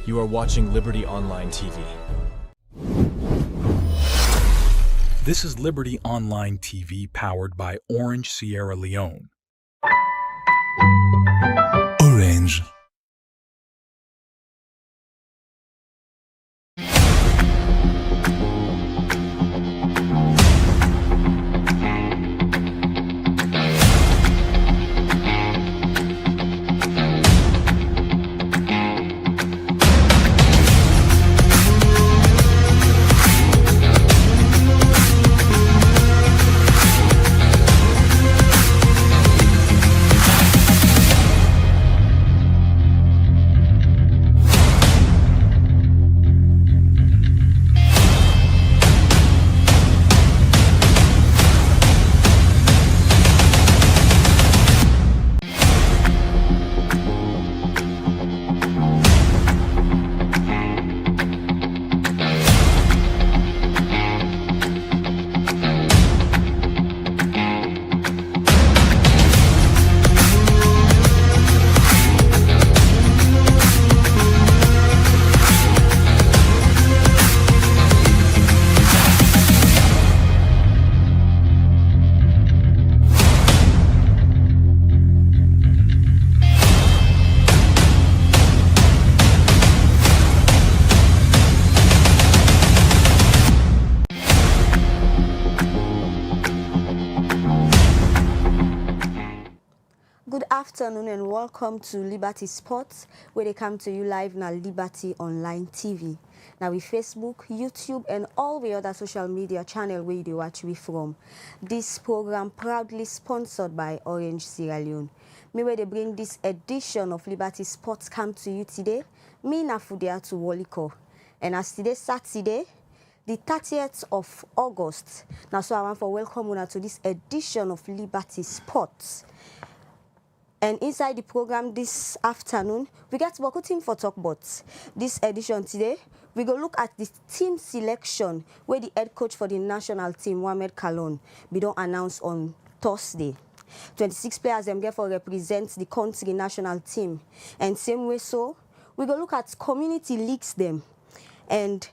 You are watching Liberty Online TV. This is Liberty Online TV powered by Orange Sierra Leone. Orange. Good afternoon and welcome to Liberty Sports, where they come to you live now Liberty Online TV. Now with Facebook, YouTube and all the other social media channel where you watch we from. This program proudly sponsored by Orange Sierra Leone. Me where they bring this edition of Liberty Sports come to you today, me na Fudia to Woliko. And as today Saturday, the 30th of August. Now so I want to welcome you to this edition of Liberty Sports. And inside the program this afternoon, we got one thing for talk about. This edition today, we go look at the team selection where the head coach for the national team, Mohamed Kalon, be don't announce on Thursday. 26 players them get for represent the country national team. And same way so, we go look at community leagues them. And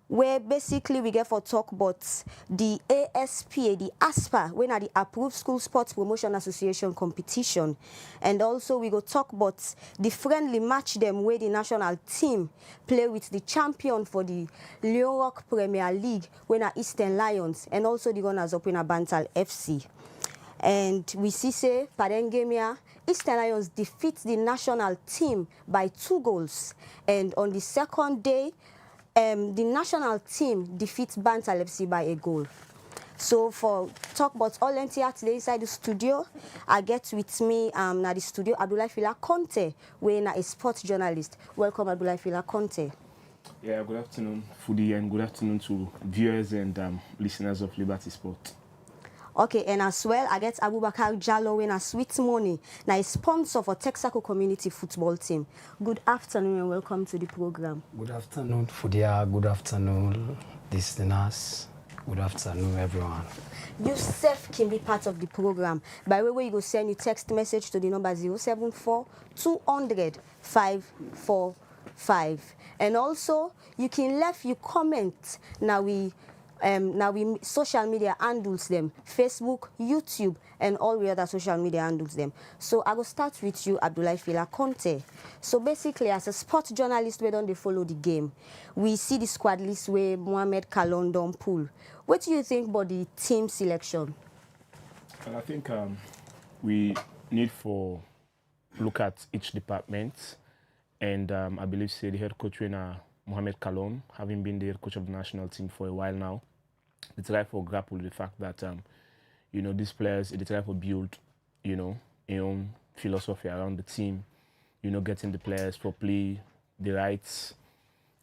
where basically we get for talk about the ASPA, the ASPA, when are the Approved School Sports Promotion Association competition. And also we go talk about the friendly match them where the national team play with the champion for the Leone Premier League, when are Eastern Lions, and also the runners up in a Bantal FC. And we see say, Padengemia, Eastern Lions defeat the national team by 2 goals. And on the second day, the national team defeats Bantal FC by a goal. So for talk about all NTR today inside the studio, I get with me na the studio Abdoulaye Fila Conte, where na a sports journalist. Welcome Abdoulaye Fila Conte. Yeah, good afternoon, Foodie, and good afternoon to viewers and listeners of Liberty Sport. Okay, and as well, I get Abubakar Jallo when a Sweet Money, now a sponsor for Texaco Community Football Team. Good afternoon and welcome to the program. Good afternoon, Fudia. Good afternoon, listeners. Good afternoon, everyone. You self can be part of the program. By the way, you go send your text message to the number 074 200 545. And also, you can leave your comment. Now we social media handles them, Facebook, YouTube, and all the other social media handles them. So I will start with you, Abdoulaye Fila Conte. So basically, as a sports journalist, we don't follow the game. We see the squad list where Mohamed Kalon don't pull. What do you think about the team selection? Well, I think we need for look at each department, and I believe say the head coach Mohamed Kalon, having been the head coach of the national team for a while now, they try to grapple with the fact that, these players, they try to build, a own philosophy around the team, getting the players for play, the rights,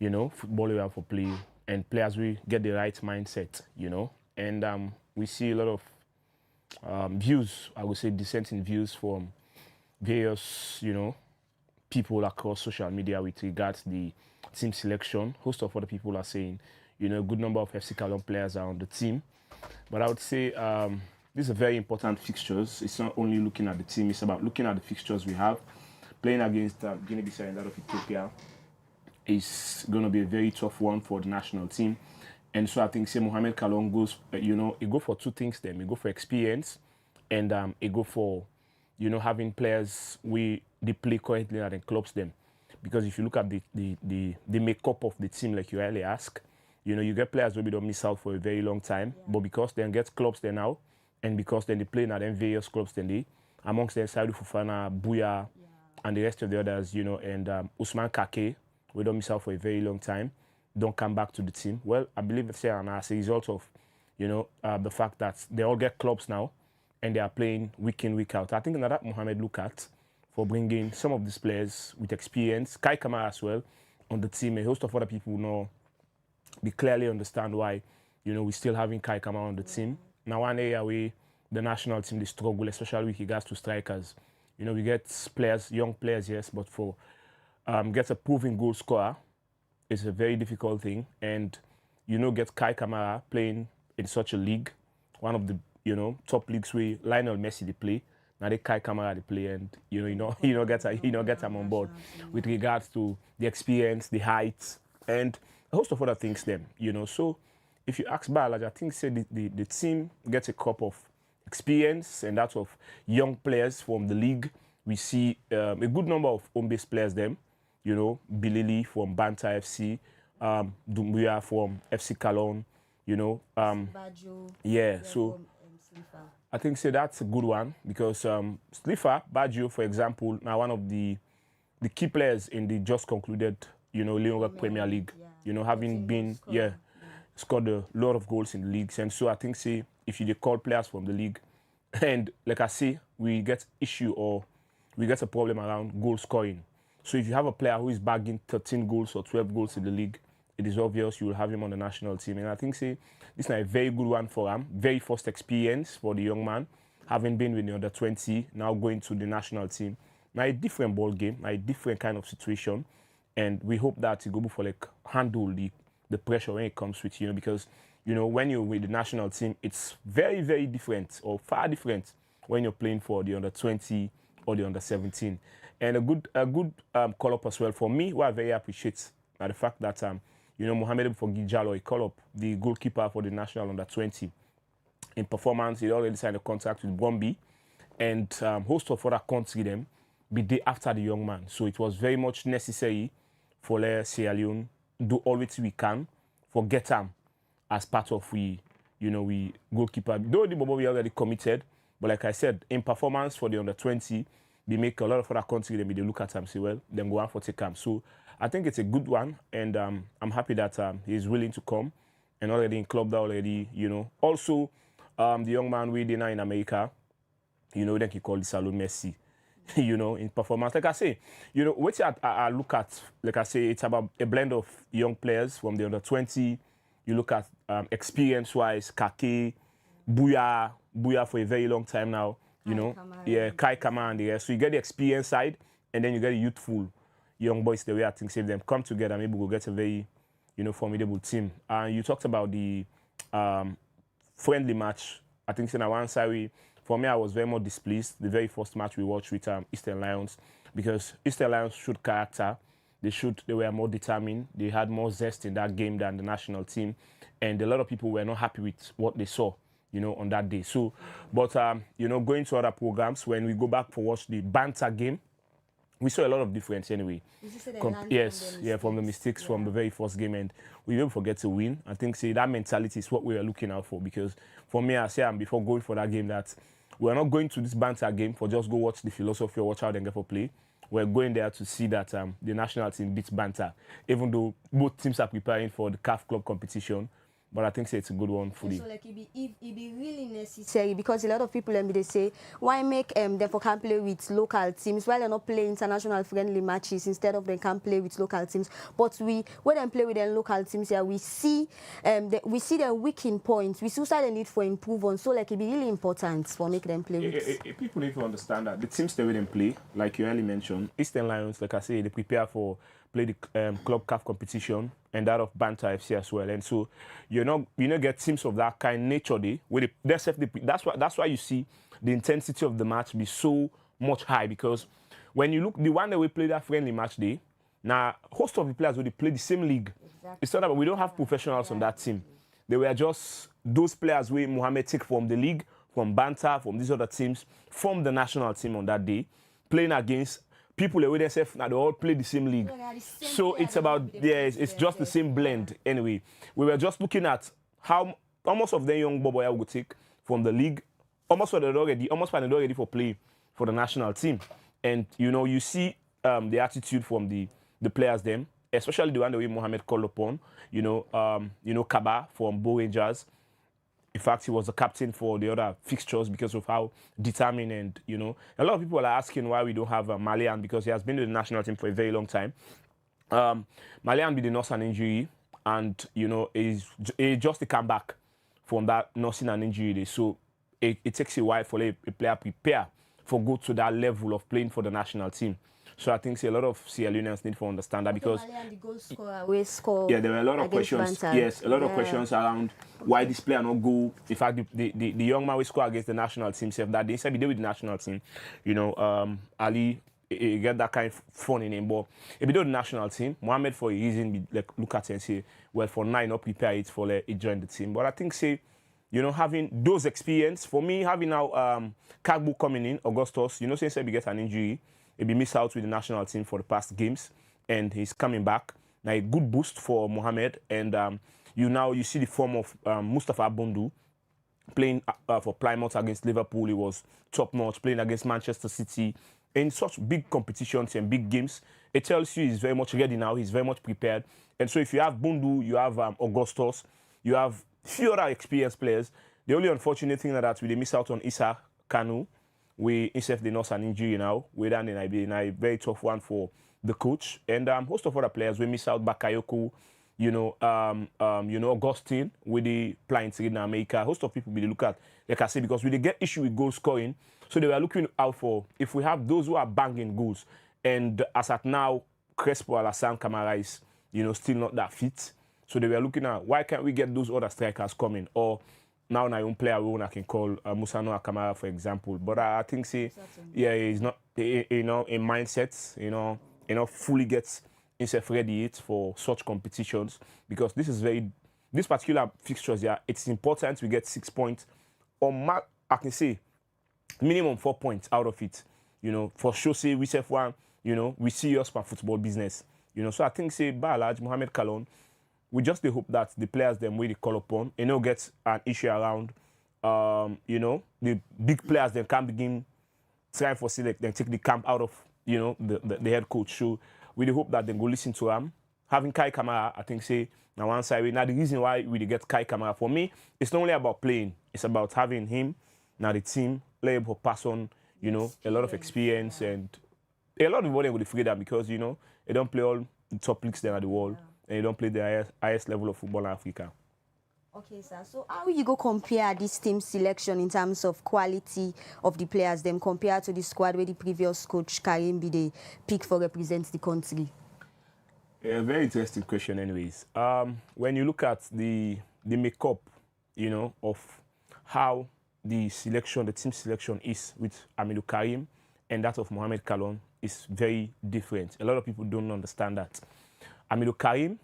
football we have for play, and players will get the right mindset, And we see a lot of views, I would say dissenting views from various, people across social media with regards to the team selection. Host of other people are saying, a good number of FC Kalon players are on the team. But I would say these are very important fixtures. It's not only looking at the team, it's about looking at the fixtures we have. Playing against Guinea-Bissau and that of Ethiopia. is going to be a very tough one for the national team. And so I think say Mohamed Kalon goes, he go for two things then. He go for experience and he go for, having players they play currently at the clubs them. Because if you look at the makeup of the team, like you earlier asked, you get players who don't miss out for a very long time, but because they get clubs there now, and because then they play in them various clubs then they, amongst them Saidou Fofana, Bouya, and the rest of the others, and Usman Kake, we don't miss out for a very long time, don't come back to the team. Well, I believe it's as a result of, the fact that they all get clubs now, and they are playing week in, week out. I think that Mohamed look at for bringing some of these players with experience, Kai Kamara as well, on the team. A host of other people know, we clearly understand why, we're still having Kai Kamara on the team. Now, one area where the national team, they struggle, especially with regards to strikers. We get players, young players, yes, but for get a proven goal scorer, it's a very difficult thing. And, get Kai Kamara playing in such a league, one of the, top leagues where Lionel Messi they play. Now they Kai Kamara they play, and get him on board with regards to the experience, the height, and a host of other things. Then so if you ask Balaj, I think say the team gets a cup of experience and that of young players from the league. We see a good number of home-based players. Them, Bilili from Banta FC, Dumbuya from FC Cologne, Baggio, yeah. So. I think that's a good one because Slifa Baggio, for example, now one of the key players in the just concluded, Leone Premier League, having been, scored a lot of goals in the leagues. And so I think, if you call players from the league, and like I say, we get issue or we get a problem around goal scoring. So if you have a player who is bagging 13 goals or 12 goals in the league, it is obvious you will have him on the national team. And I think, this is a very good one for him. Very first experience for the young man, having been with the under 20, now going to the national team. Now a different ball game, a different kind of situation. And we hope that he go for handle the pressure when it comes with, because, when you're with the national team, it's very, very different or far different when you're playing for the under 20 or the under 17. And a good call-up as well for me, what I very appreciate the fact that, Mohamed Fogijalo, call up the goalkeeper for the national under 20. In performance, he already signed a contract with Bromby, and host of other country them be day after the young man. So it was very much necessary for Sierra Leone do all what we can for get him as part of we goalkeeper. Though the Bobo we already committed, but like I said, in performance for the under 20, they make a lot of other country them they look at him say well, then go on for take him. So I think it's a good one, and I'm happy that he's willing to come and already in club already, Also, the young man we did now in America, then he called the Salon Messi, in performance. Like I say, what I look at, like I say, it's about a blend of young players from the under 20. You look at experience-wise, Kake, Bouya for a very long time now, Kai Kamara and the rest. So you get the experience side, and then you get the youthful young boys the way I think if them come together, maybe we'll get a very, formidable team. You talked about the friendly match. I think on one side, for me, I was very much displeased. The very first match we watched with Eastern Lions, because Eastern Lions showed character. They were more determined. They had more zest in that game than the national team, and a lot of people were not happy with what they saw, on that day. So, but going to other programs, when we go back for watch the Banter game, we saw a lot of difference anyway. From the mistakes from the very first game, and we didn't forget to win. I think that mentality is what we are looking out for, because for me, I say before going for that game that we're not going to this Banter game for just go watch the philosophy or watch how they get for play. We're going there to see that the national team beats Banter, even though both teams are preparing for the CAF Club competition. But I think it's a good one for So like it be really necessary, because a lot of people they say why make them for can play with local teams while they're not playing international friendly matches instead of them can play with local teams. But when they play with their local teams here, we see their weakening points. We see the need for improvement. So like it be really important for make them play with. People need to understand that the teams that we them play, like you earlier mentioned, Eastern Lions, like I say, they prepare for play the Club CAF competition and that of Banter FC as well. And so you get teams of that kind nature day where that's why you see the intensity of the match be so much high, because when you look the one that we played that friendly match day, Now, host of the players will play the same league. Exactly. It's not that we don't have professionals on that team. They were just those players where Mohamed take from the league, from Banta, from these other teams, from the national team on that day, playing against people who themselves now they all play the same league. So it's about it's just the same blend anyway. We were just looking at how almost of the young boy would take from the league, almost already for play for the national team. And you see the attitude from the players them, especially the one that we Mohamed called upon. Kaba from Bo Rangers. In fact, he was the captain for the other fixtures because of how determined and, a lot of people are asking why we don't have Malian because he has been with the national team for a very long time. Malian did nurse an injury and, he just to come back from that nursing an injury. So it takes a while for a player prepare for go to that level of playing for the national team. So I think a lot of Sierra Leoneans need to understand that because the goal scorer, there were a lot of questions. Banta. Yes, a lot of questions around why this player not go. In fact, the young man we score against the national team said that they said he did with the national team. Ali he get that kind of fun in him, but if he do the national team, Mohamed for a reason look at it and say, well, for now not prepare it for he join the team. But I think having those experience for me, having now Kagbu coming in, Augustus, since he get an injury. He'll be missed out with the national team for the past games, and he's coming back. Now, a good boost for Mohamed, and you see the form of Mustafa Bundu playing for Plymouth against Liverpool. He was top-notch, playing against Manchester City in such big competitions and big games. It tells you he's very much ready now. He's very much prepared. And so if you have Bundu, you have Augustus, you have few other experienced players. The only unfortunate thing that we miss out on Issa Kanu. We instead they lost an injury now. We're down in a very tough one for the coach and host of other players. We miss out Bakayoko, Augustine with the playing in America. Host of people we look at, like I say, because we get issue with goal scoring. So they were looking out for if we have those who are banging goals. And as at now, Crespo Alassane Camara is still not that fit. So they were looking at why can't we get those other strikers coming or now my own player I can call Musano Akamara, for example. But I think he's not in mindset, fully gets himself ready for such competitions because this particular fixtures here, it's important we get 6 points or I can say minimum 4 points out of it. For sure say we self one, we serious for football business. So I think by and large Mohamed Kalon. We just hope that the players them we call upon, get an issue around, the big players then can begin trying for select, then take the camp out of, the head coach. So we hope that they go listen to him. Having Kai Kamara, I think now one side. Now the reason why we get Kai Kamara for me, it's not only about playing, it's about having him, now the team, able to pass on, a lot of experience and a lot of people with the freedom because, they don't play all the top leagues there at the world. And you don't play the highest level of football in Africa. Okay, sir. So how will you go compare this team selection in terms of quality of the players, them compared to the squad where the previous coach Karim Bide picked for represents the country? A very interesting question, anyways. When you look at the makeup, of how the team selection is with Amidou Karim and that of Mohamed Kalon is very different. A lot of people don't understand that. Amidou Karim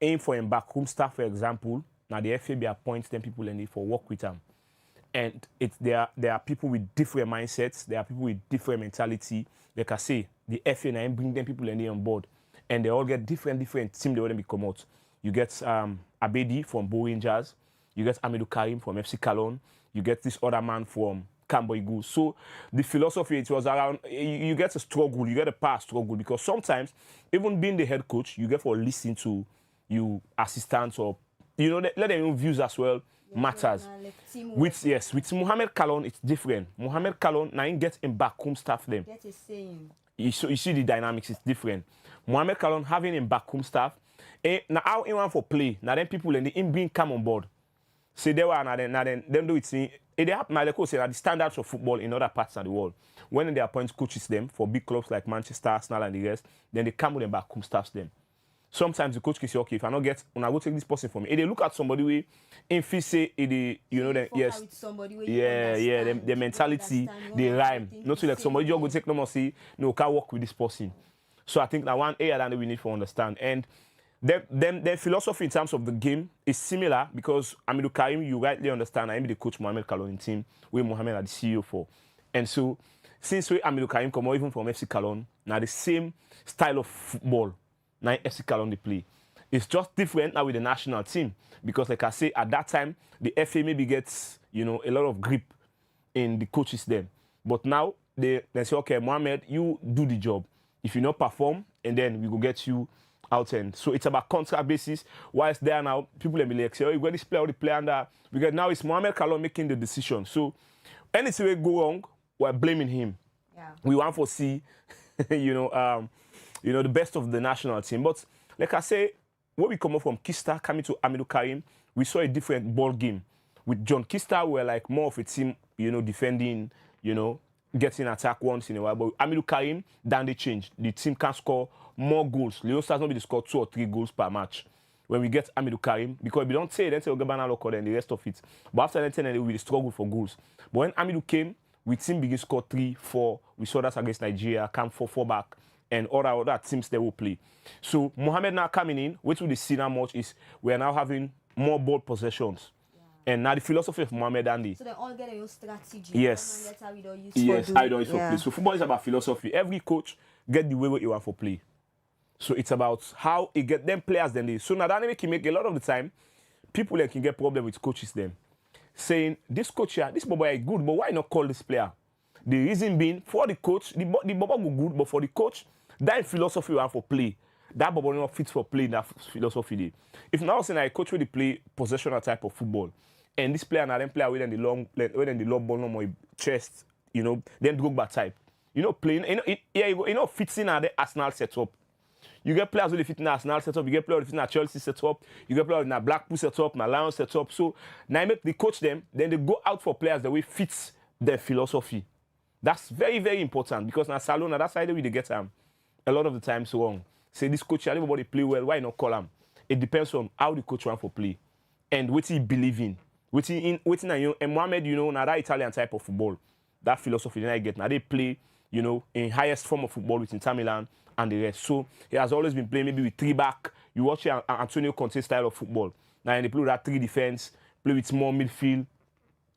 aim for him backroom staff, for example. Now the FAB appoints them people and they for work with them. And there are people with different mindsets, there are people with different mentality. Like I say, the FA and bring them people and they on board. And they all get different team they want to come out. You get Abedi from Bo Rangers, you get Amidou Karim from FC Cologne, you get this other man from Camboy. So the philosophy, it was around, you get a struggle, you get a past struggle, because sometimes, even being the head coach, you get for listening to you assistants or, let them know views as well, matters. With Mohamed Kalon, it's different. Mohamed Kalon, now he gets in backroom staff them. Get a saying. You see the dynamics, it's different. Mohamed Kalon having in backroom staff, now how he want for play, now then people and the in being come on board. Say they were now then do it. They happen like say the standards of football in other parts of the world. When they appoint coaches them for big clubs like Manchester, Arsenal, and the rest, then they come with them backroom staffs them. Sometimes the coach can say, okay, if I not get, when I go take this person for me, if they look at somebody where, if he say, yes, the mentality, they rhyme. Not so like somebody just go take them and say, no, can't work with this person. So I think that one area that we need to understand. And their philosophy in terms of the game is similar because Amidou Karim, you rightly understand, I'm the coach Mohamed Kalon team, where Mohamed are the CEO for. And so since we Amidou Karim come out even from FC Kalon, now the same style of football now FC Kalon they play. It's just different now with the national team because like I say, at that time, the FA maybe gets, you know, a lot of grip in the coaches then. But now they say, okay, Mohamed, you do the job. If you not perform, and then we will get you out. And so it's about contract basis. Whilst there now, people will be like, say, oh, you got this player or the player under. Because now it's Mohamed Kalon making the decision. So anything will go wrong, we're blaming him. Yeah. We want to see, you know, the best of the national team. But like I say, when we come up from Kista coming to Amidou Karim, we saw a different ball game. With John Kista, we're like more of a team, you know, defending, you know, getting attack once in a while. But Amidou Karim, then they changed. The team can score more goals. Leone Stars maybe score 2 or 3 goals per match. When we get Amidou Karim, because if we don't say, then say Ogabana Loco and the rest of it. But after that, then we struggle for goals. But when Amidou came, we team begin score 3, 4. We saw that against Nigeria, come 4 back, and other teams they will play. So Mohamed now coming in, which we see now much is we are now having more ball possessions. And now the philosophy of Mohamed Andy. So they all get a new strategy. Yes. That's how we don't use yes, for I don't use for play. So football is about philosophy. Every coach get the way what you want for play. So it's about how he get them players then they. So now that can make a lot of the time, people can get problem with coaches then. Saying this coach here, this boy is good, but why not call this player? The reason being for the coach, the boy go good, but for the coach, that philosophy you want for play. That boy not fit for play that philosophy. If now saying I coach really play possessional type of football. And this player now then play within the long ball no more chest, you know, then Drogba type. You know, playing, you know, fits in at the Arsenal setup. You get players who fit in the Arsenal setup, you get players who fit in the Chelsea setup, you get players in the Blackpool setup, in the Lions setup. So now they coach them, then they go out for players the way fits their philosophy. That's very, very important because now Salona, that's how they get a lot of the times wrong. Say this coach, everybody play well, why not call him? It depends on how the coach wants for play and what he believe in. And Mohamed, you know, now that Italian type of football, that philosophy that I get. Now they play, you know, in highest form of football with Inter Milan and the rest. So he has always been playing maybe with 3 back. You watch Antonio Conte style of football. Now they play with that 3 defense, play with more midfield.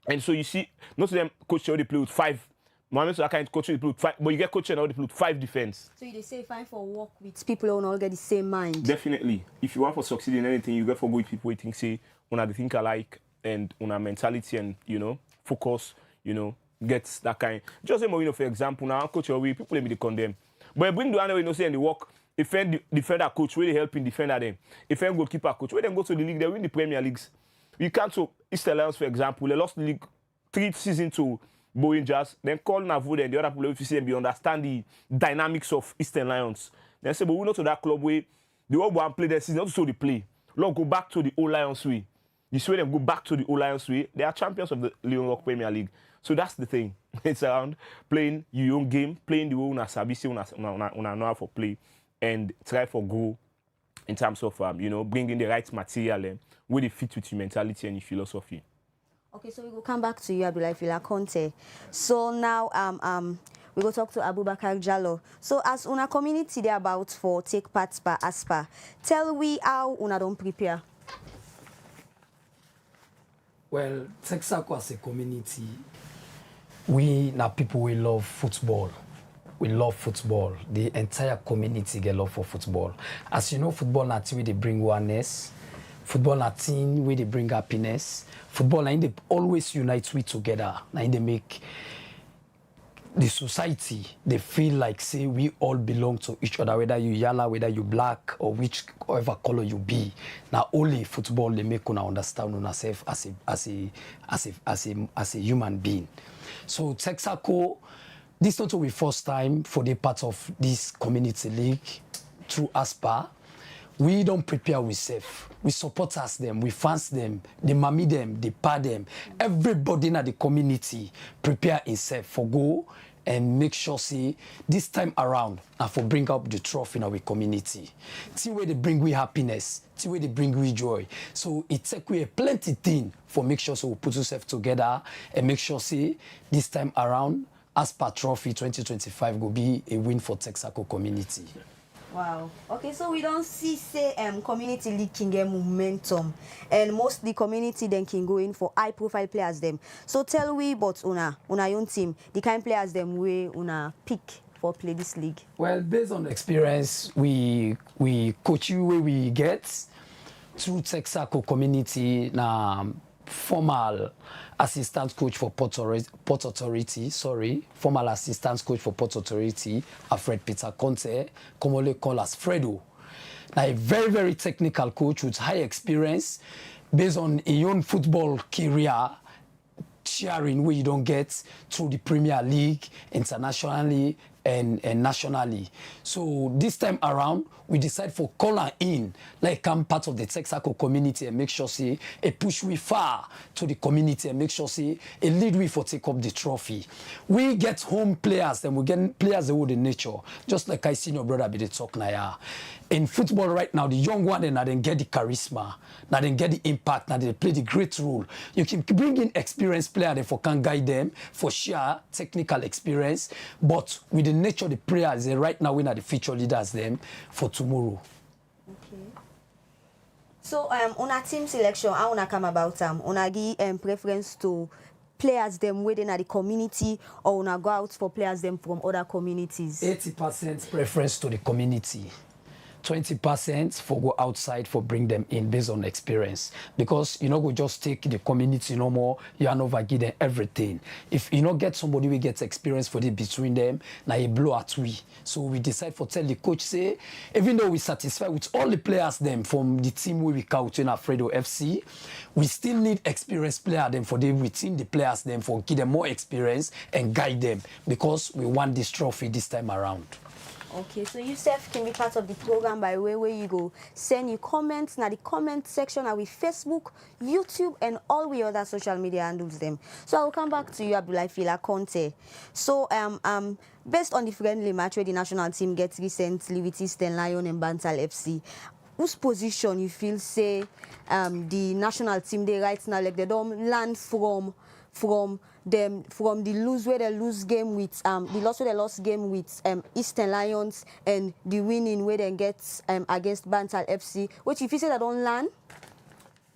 And so you see, most of them coach they play with 5. Mohamed so that kind of coach they play with 5, but you get coach now they play with 5 defense. So you say fine for work with people who all get the same mind. Definitely. If you want to succeed in anything, you get for good people who think say they think alike. And on our mentality and, you know, focus, you know, gets that kind. Just say Mourinho, for example, now coach away, people maybe they condemn. But bring the other way, you know, say, and they work, defend defender coach, where they helping defender them. If they goalkeeper coach, where they go to the league, they win the Premier Leagues. You can't, so Eastern Lions, for example, they lost the league 3 seasons to Boeing Jazz, then call Navoud and the other people, if you see them, you understand the dynamics of Eastern Lions. Then say, but we know to that club where the old one play their season, not so they play. Lord, go back to the old Lions way. You see them go back to the old Lions way. They are champions of the Leone Premier League. So that's the thing. It's around playing your own game, playing the way una sabi say una know how for play, and try for grow in terms of you know, bringing the right material with it fit with your mentality and your philosophy. Okay, so we will come back to you, Abdoulaye Conte. So now we go talk to Abubakar Jallo. So as una community they about for take part by ASPA, tell we how una don't prepare. Well, Texaco as a community, we now people we love football. We love football. The entire community get love for football. As you know, football na team where they bring oneness. Football na team where they bring happiness. Football na they always unite we together. Na they make the society, they feel like say we all belong to each other, whether you yellow, whether you black, or whichever color you be. Now only football they make una understand yourself as a human being. So Texaco, this not the first time for the part of this community league through ASPA. We don't prepare ourselves. We support them, we fans them, they mommy them, they pa them. Everybody in the community prepare himself for go and make sure say this time around and for bring up the trophy in our community. See where they bring we happiness, see where they bring we joy. So it take we a plenty thing for make sure so we put ourselves together and make sure say this time around ASPA Trophy 2025 will be a win for Texaco community. Wow. Okay, so we don't see say community league can get momentum, and most the community then can go in for high profile players them. So tell we about una own team, the kind players them we una pick for play this league. Well, based on experience, we coach you where we get through Texaco community na formal assistant coach for Port Authority, formal assistant coach for Port Authority, Alfred Peter Conte, commonly called as Fredo. Now a very, very technical coach with high experience based on a young football career, sharing where you don't get through the Premier League, internationally and nationally. So this time around, we decide for call her in, like I'm part of the Texaco community and make sure say a push we far to the community and make sure say a lead we for take up the trophy. We get home players and we get players that would in nature, just like I see your brother be the talk now. In football right now, the young one and then get the charisma, now then get the impact, now they play the great role. You can bring in experienced players that for can guide them for share technical experience, but with the nature of the players, right now we are the future leaders them for tomorrow. Okay. So on a team selection, how una come about una give preference to players them within the community, or una go out for players them from other communities? 80% preference to the community. 20% for go outside for bring them in based on experience, because you know go just take the community no more, you are not give them everything. If you not get somebody we get experience for the between them, now you blow at we. So we decide for tell the coach say, even though we satisfied with all the players them from the team we count in Alfredo FC, we still need experienced player them for the within the players them for give them more experience and guide them, because we want this trophy this time around. Okay, so yourself can be part of the program by way where you go send your comments now the comment section are with Facebook, YouTube, and all the other social media handles them. So I'll come back to you, Abdullah Fila Conte. So based on the friendly match where the national team gets recently with Eastern Lion and Bantal FC, whose position you feel say the national team they right now like they don't land from the lose game with the loss where they lost game with Eastern Lions, and the winning where they get against Bantal FC, which if you say they don't land?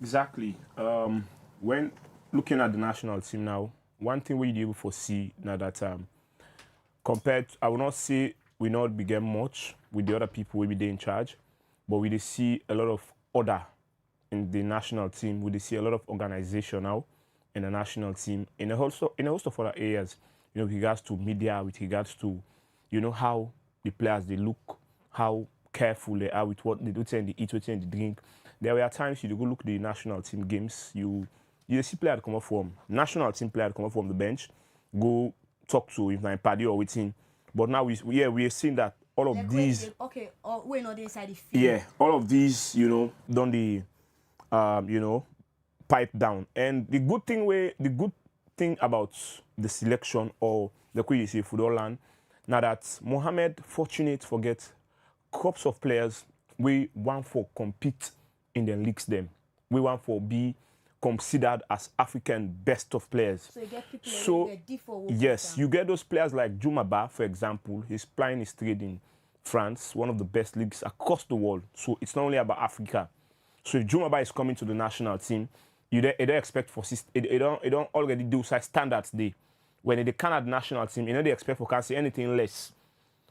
Exactly. When looking at the national team now, one thing we able to foresee now that compared, I will not say we not begin much with the other people we be there in charge, but we see a lot of order in the national team. We see a lot of organization now in the national team, in a host of other areas, you know, with regards to media, with regards to, you know, how the players they look, how careful they are with what they do and they eat, what they drink. There were times you go look at the national team games, you see players come up from national team players come up from the bench, go talk to if not party or within. But now we are seeing that all of these we're not inside the field. Yeah, all of these, you know, done the you know, pipe down. And the good thing about the selection or the way you see football land, now that Mohamed fortunate forget crops of players we want for compete in the leagues them. We want for be considered as African best of players. So you get people yes, you get those players like Jumaba, for example. He's playing his trade in France, one of the best leagues across the world. So it's not only about Africa. So if Jumaba is coming to the national team, you don't expect for they don't already do such standards they when they cannot national team, you know they expect for can't say anything less.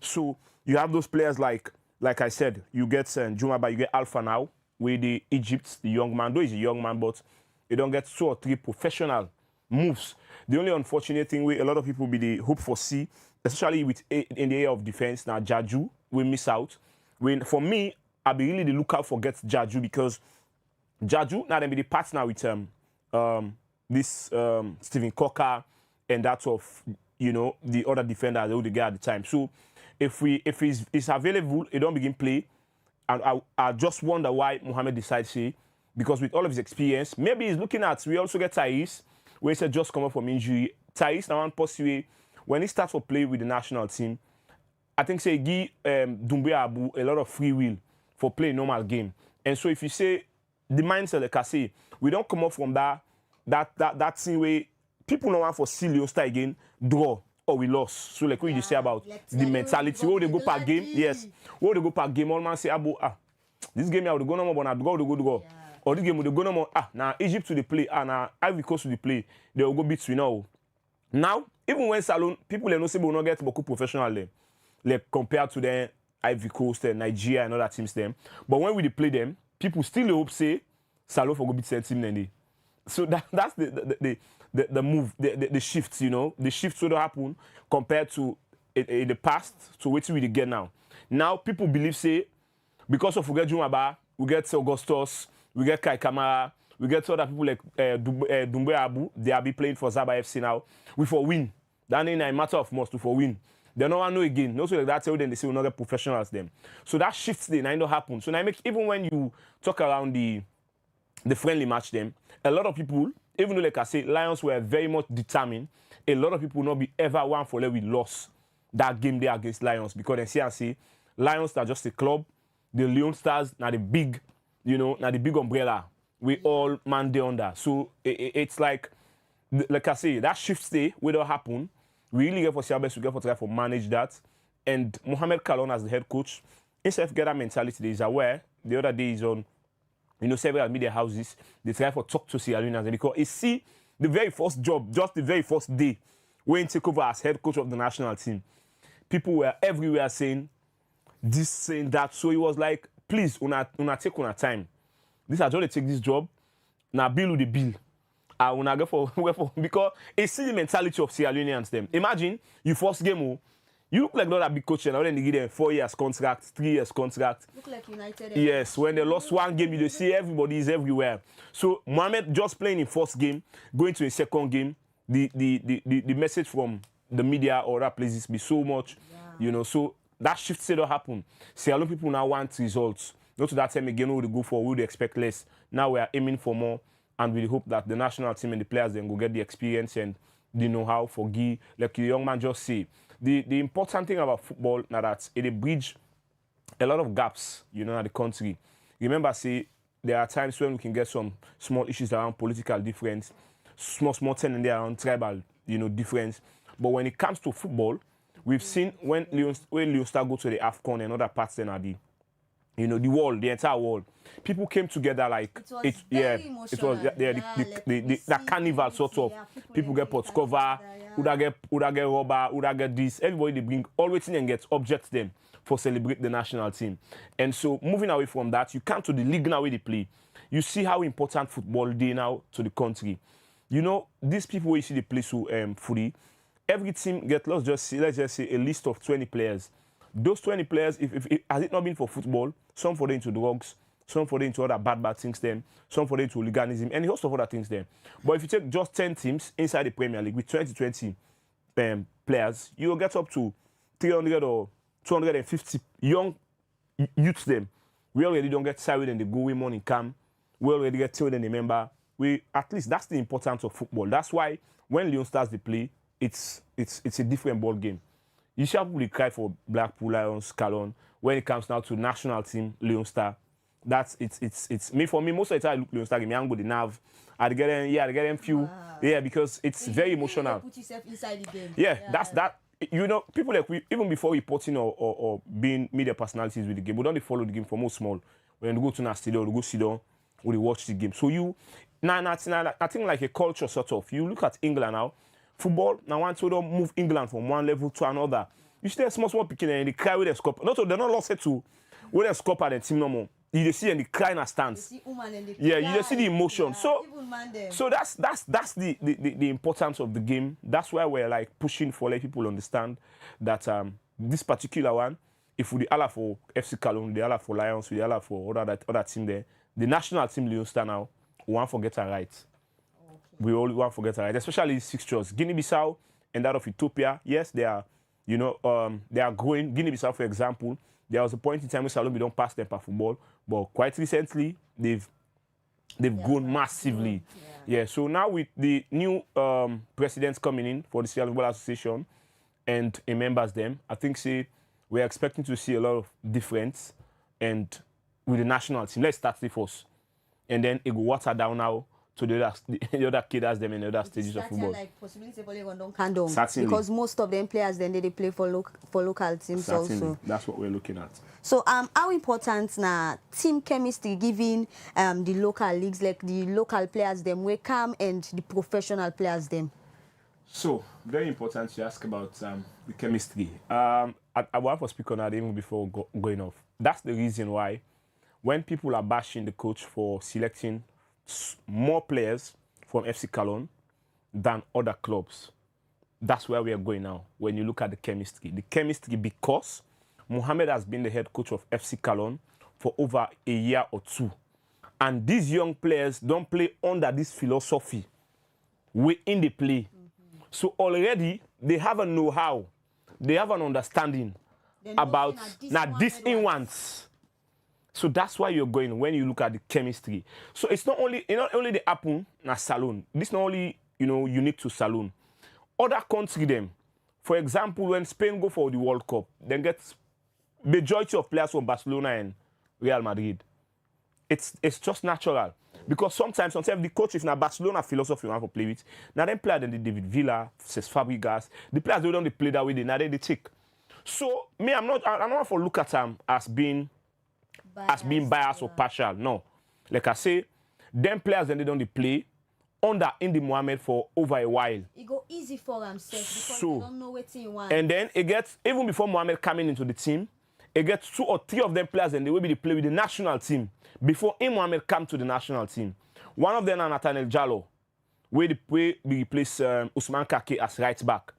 So you have those players like I said, you get Jumaba, you get Alpha now, with the Egypt, the young man, though he's a young man, but you don't get 2 or 3 professional moves. The only unfortunate thing a lot of people be the hope for see, especially with in the area of defense. Now Jaju will miss out. For me, I be really the lookout for get Jaju, because Jaju now then be the partner with this Steven Coker and that of, you know, the other defender they would get at the time. So if he's available, he don't begin play. And I just wonder why Mohamed decides to, because with all of his experience, maybe he's looking at, we also get Thais, where he said just come up from injury. Thais now one possibly when he starts to play with the national team, I think say give Doumbia Abu a lot of free will for playing normal game. And so if you say the mindset like I say, we don't come up from that thing where people don't want for Silio style again, draw or we lost. So like what you say about the mentality, where they go per game, yes. Where they go per game, all man say, this game I would go no more, but I go. Or this game would go no more. Now Egypt to the play, now Ivory Coast to the play, they will go beat you now. Now, even when Salon, people they know say will not get beaucoup professional them, like compared to the Ivory Coast, Nigeria and other teams them. But when we play them, people still hope say Salon for go beat their team then. So that's the move, the shifts, you know, the shifts will happen compared to in the past to what we get now. Now people believe say because of we get Jumaba, we get Augustus, we get Kai Kamara, we get other people like Dumbe Abu, they are be playing for Zaba FC now. We for win. That ain't a matter of must to for win. They no one know again. No so like that tell them they say we not get professionals them. So that shifts they now happen. So now make even when you talk around the friendly match them, a lot of people, even though like I say, Lions were very much determined, a lot of people will not be ever one for let we lost that game there against Lions because they see and say Lions are just a club. The Leone Stars now the big, you know, now the big umbrella. We all man there under. So it's like I say, that shift stay will not happen. We really get for Siabes, we get for try for manage that. And Mohamed Kalon as the head coach, instead of get that mentality, he's aware. The other day he's on, you know, several media houses. They try for talk to Sierra Leoneans because he see the very first job, just the very first day when he took over as head coach of the national team. People were everywhere saying this, saying that. So he was like, please, una take una time. This I just take this job. Now bill with the bill. I wanna go for because it's see the mentality of Sierra Leoneans them. Imagine you first game, you look like not a big coach and then they give them 4 years contract, 3 years contract. Look like United. Yes, when they lost one game, you see everybody is everywhere. So Mohamed just playing in first game, going to a second game, the message from the media or other places be so much, you know. So that shift still happen. Sierra Leone people now want results. Not to that time again, we would go for, we would expect less. Now we are aiming for more, and we hope that the national team and the players then go get the experience and the know-how for Guy. Like the young man just say, the important thing about football now that it bridge a lot of gaps, you know, in the country. Remember, say there are times when we can get some small issues around political difference, small thing in there around tribal, you know, difference. But when it comes to football, we've seen when Leone Star go to the AFCON and other parts then are the, you know, the world, the entire world. People came together like it was that carnival sort of. People get pot cover, would get rubber, would get this. Everybody they bring all waiting and get objects them for celebrate the national team. And so moving away from that, you come to the league now where they play. You see how important football is now to the country. You know, these people you see they play so fully. Every team get let's just say a list of 20 players. Those 20 players, if has it not been for football, some for them into drugs, some for them into other bad things then, some for them into hooliganism, and a host of other things then. But if you take just 10 teams inside the Premier League with 20 players, you will get up to 300 or 250 young youths them. We already don't get tired and they go away morning camp. We already get tired and remember. At least that's the importance of football. That's why when Leone Stars they play, it's a different ball game. You shall probably cry for Blackpool Lions, Calon. When it comes now to national team, Leone Star, that's it's me for me. Most of the time I look Leone Star, me and go the nerve. I get them few, because it's very emotional. Put yourself inside the game. Yeah, that's that. You know, people like we even before reporting or being media personalities with the game, we don't follow the game from most small. When they go to Nasty, they go sit down, or they watch the game. So you nothing like a culture sort of. You look at England now. Football, now want to move England from one level to another. You see a small picking and they cry with a scope. Not they're not lost it to with a scope at the team no more. You just see and they cry in a stance. You just see the emotion. So that's the importance of the game. That's why we're like pushing for let people understand that this particular one, if we allow for FC Cologne, they allow for Lions, we allow for other team there, the national team Leone Star now, we won't forget our rights. We all want to forget right, especially these fixtures. Guinea-Bissau and that of Ethiopia, yes, they are, you know, they are growing. Guinea-Bissau, for example, there was a point in time when Salome don't pass them per football, but quite recently they've grown massively. Yeah. So now with the new presidents coming in for the Sierra Leone Football Association and members them, I think we're expecting to see a lot of difference and with the national team. Let's start the first, and then it will water down now to the other kid as them in the other stages of football. Like possibility for Legon don't can do. Certainly. Because most of them players then they play for local teams Certainly. also. That's what we're looking at. So how important na team chemistry giving the local leagues, like the local players them we come and the professional players them? So very important to ask about the chemistry. I want to speak on that even before going off. That's the reason why when people are bashing the coach for selecting more players from FC Cologne than other clubs, that's where we are going now. When you look at the chemistry because Mohamed has been the head coach of FC Cologne for over a year or two. And these young players don't play under this philosophy within the play. So already they have a know-how, they have an understanding about this in once. So that's why you're going when you look at the chemistry. So it's not only the happen na Salon. This not only unique to Salon. Other country them, for example, when Spain go for the World Cup, then get majority of players from Barcelona and Real Madrid. It's just natural. Because sometimes the coach is na Barcelona philosophy you want to play with. Now them players then the David Villa, Cesc Fabregas, the players they don't play that way, now they take. So me, I'm not for look at them as being biased or partial. No. Like I say, them players then they don't play under Indy Mohamed for over a while. It go easy for himself because so, they don't know what he wants. And then it gets, even before Mohamed coming into the team, it gets 2 or 3 of them players and they will be play with the national team before Mohamed come to the national team. One of them is Nathaniel Jallo, where we replace Ousmane Kake as right back.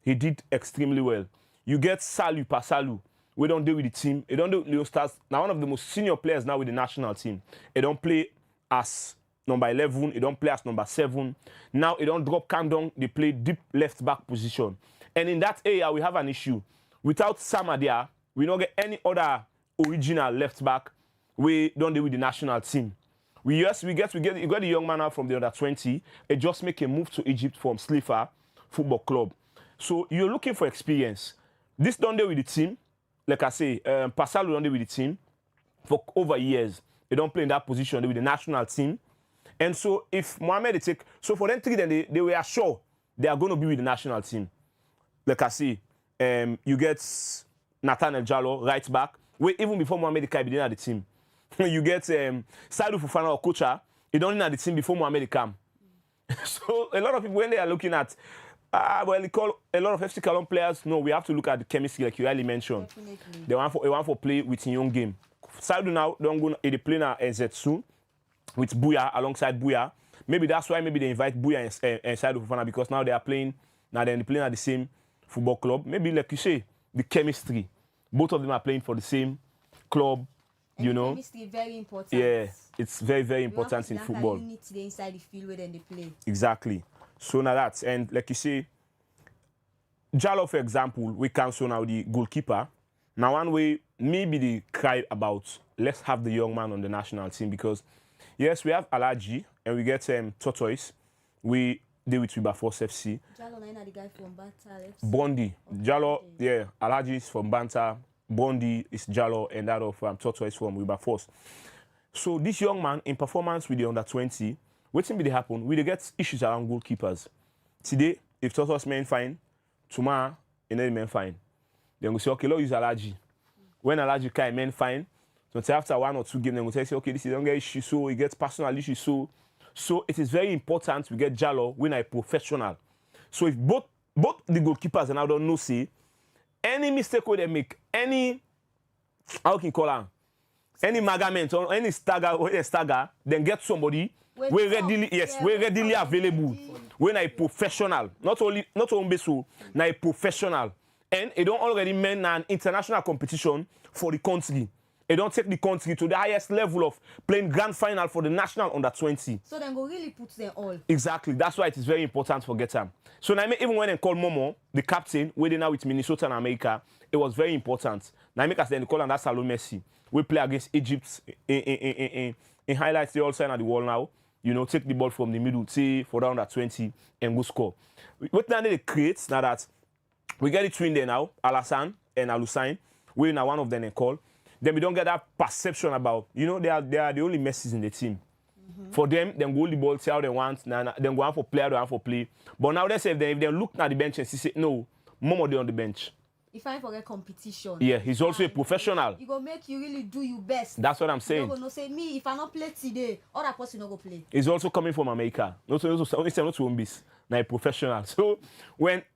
He did extremely well. You get Salu Pasalu. We don't deal with the team. He don't do Leo Stars. Now one of the most senior players now with the national team. He don't play as number 11. He don't play as number 7. Now he don't drop Kandong. They play deep left back position. And in that area we have an issue. Without Samadia, we don't get any other original left back. We don't deal with the national team. You got the young man out from the under 20. He just make a move to Egypt from Slifa Football Club. So you're looking for experience. This don't deal with the team. Like I say, Pascal don't deal with the team for over years. They don't play in that position with the national team. And so if Mohamed take, so for them 3, then they were sure they are going to be with the national team. Like I say, you get Nathaniel Jallo, right back. Wait, even before Mohamed Kai be at the team. You get Sadou Fofana or Kocha, he don't at the team before Mohamed come. So a lot of people, when they are looking at, they call a lot of FC Cologne players, no, we have to look at the chemistry like you earlier mentioned. Definitely. They want for play with young game. Sadou now, they play now Zetsu with Bouya, alongside Bouya. Maybe that's why they invite Bouya and Sadou Fofana because now they are playing, they're playing at the same football club. Maybe like you say, the chemistry. Both of them are playing for the same club. And chemistry is very important. Yeah, it's very, very important in football. Unity inside the field where then they play. Exactly. So now that's, and like you say, Jallo, for example, we cancel now the goalkeeper. Now one way, maybe they cried about, let's have the young man on the national team because, yes, we have Alaji and we get Tortoise. We deal with Wilberforce FC. Jallo, the guy from Banta. Bondi. Jallo, yeah, Alaji is from Banta. Bondi is Jallo and that of Tortoise from Wilberforce. So this young man in performance with the under 20, what's going to happen? We get issues around goalkeepers. Today, if Tortoise men fine, tomorrow, another men fine. Then we say, okay, let's use Alaji. When Alaji can men fine, so after 1 or 2 games, then we say, okay, this is don't get issue, so he gets personal issues. So it is very important we get Jallo when I professional. So if both the goalkeepers and I don't know say any mistake where they make, any how can you call them? Any magament or any stagger, then get somebody we're readily available. When I professional, not only so, now a professional, and it don't already mean an international competition for the country. It don't take the country to the highest level of playing grand final for the national under 20. So then go really put them all. Exactly. That's why it is very important for Getam. So now even when they call Momo, the captain, waiting now with Minnesota and America, it was very important. Now make us then call and that's Salou Messi. We play against Egypt in highlights. They all sign at the wall now. Take the ball from the middle, say for the under 20 and go score. What now they create now that we get it twin there now, Alassane and Alusane. We now one of them they call. Then we don't get that perception about, they are the only Messis in the team. For them go the ball, see how they want, then go out for play, they want for play. But now they say if they look at the bench and say, no, Momo they on the bench. If I forget competition. Yeah, he's also a professional. You go make you really do your best. That's what I'm saying. You go say me, if I not play today, other person not go play. He's also coming from America. Not to home base. Now a professional. So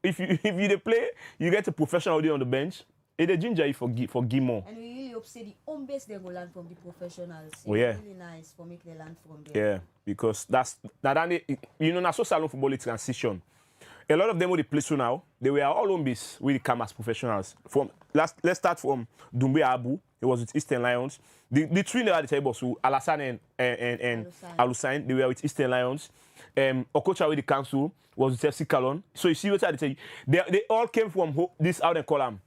if you dey play, you get a professional on the bench. It a ginger you for give more. And we really hope say the home base they go learn from the professionals. Oh, yeah. It's really nice for make they learn from there. Yeah, because that's so salon football is transition. A lot of them who they play so now, they were all home base with the come as professionals. Let's start from Doumbé Abu. He was with Eastern Lions. The three they were at the table, so Alassane and Alusane, they were with Eastern Lions. Okocha with the council was with FC Cologne. So you see what I tell you, they all came from this out and column.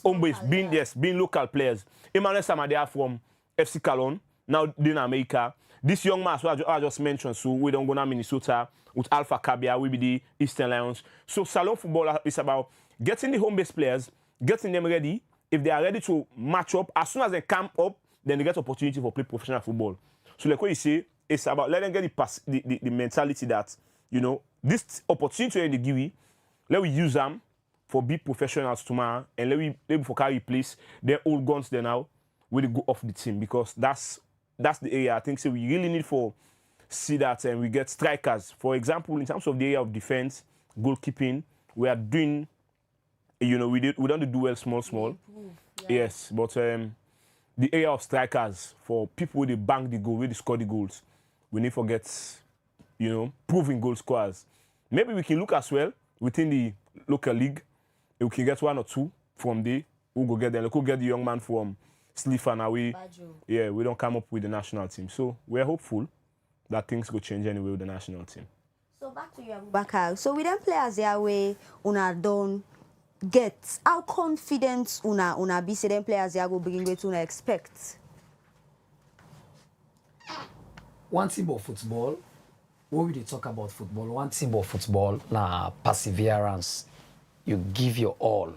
Home base, being local players. Emmanuel Samadia from FC Cologne, now in America. This young man, I just mentioned, so we don't go to Minnesota with Alpha Cabia, we be the Eastern Lions. So salon football is about getting the home base players, getting them ready. If they are ready to match up, as soon as they come up, then they get opportunity for play professional football. So like what you say, it's about letting them get the mentality that, this opportunity they give you, let we use them for big professionals tomorrow, and let we for carry place their old guns there now, with the go off the team, because that's the area I think so we really need for see that and we get strikers. For example, in terms of the area of defense, goalkeeping, we are doing, we don't do well small. Yeah. Yes, but the area of strikers for people who they bank the goal, where they score the goals, we need to get, proving goal scorers. Maybe we can look as well within the local league. We can get one or two from there. We'll go get them. We'll get the young man from Sleaford now. We don't come up with the national team. So we're hopeful that things will change anyway with the national team. So back to you, Abubakar. So with them players there way una don't get, how confident una be say them players there go bring what una expect? One thing about football, when we talk about football, one thing about football na perseverance. You give your all.